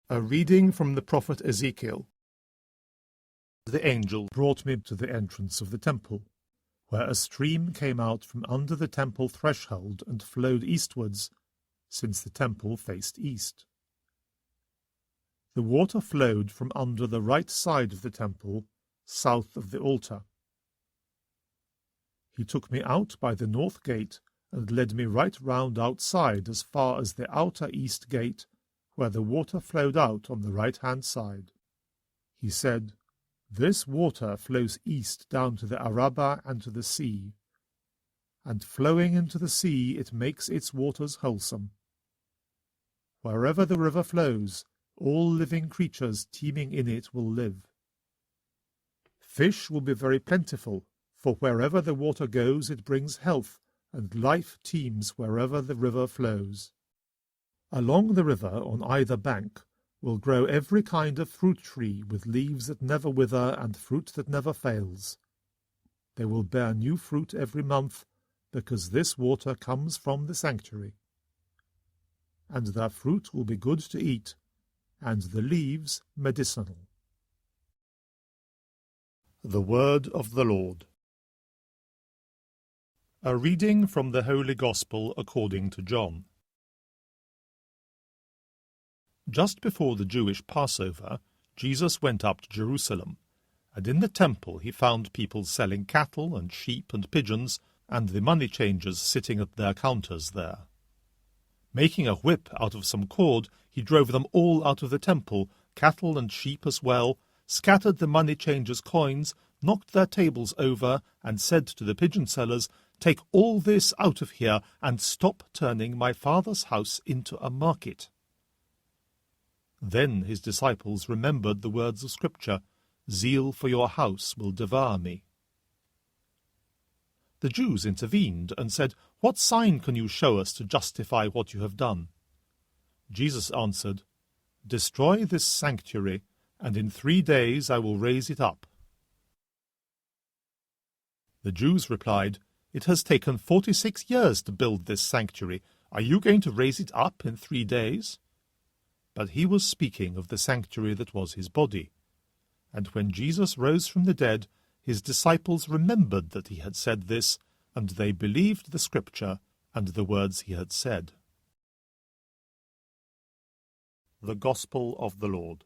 A reading from the prophet Ezekiel. The angel brought me to the entrance of the temple, where a stream came out from under the temple threshold and flowed eastwards, since the temple faced east. The water flowed from under the right side of the temple, south of the altar. He took me out by the north gate and led me right round outside as far as the outer east gate, where the water flowed out on the right-hand side. He said, "This water flows east down to the Arabah and to the sea, and flowing into the sea it makes its waters wholesome. Wherever the river flows, all living creatures teeming in it will live. Fish will be very plentiful, for wherever the water goes it brings health, and life teems wherever the river flows. Along the river on either bank will grow every kind of fruit tree with leaves that never wither and fruit that never fails. They will bear new fruit every month, because this water comes from the sanctuary. And their fruit will be good to eat, and the leaves medicinal." The Word of the Lord. A reading from the Holy Gospel according to John. Just before the Jewish Passover, Jesus went up to Jerusalem, and in the temple he found people selling cattle and sheep and pigeons, and the money changers sitting at their counters there. Making a whip out of some cord, he drove them all out of the temple, cattle and sheep as well, scattered the money changers' coins, knocked their tables over, and said to the pigeon sellers, "Take all this out of here, and stop turning my Father's house into a market." Then his disciples remembered the words of Scripture, "Zeal for your house will devour me." The Jews intervened and said, "What sign can you show us to justify what you have done?" Jesus answered, "Destroy this sanctuary, and in 3 days I will raise it up." The Jews replied, "It has taken 46 years to build this sanctuary. Are you going to raise it up in 3 days? But he was speaking of the sanctuary that was his body. And when Jesus rose from the dead, his disciples remembered that he had said this, and they believed the Scripture and the words he had said. The Gospel of the Lord.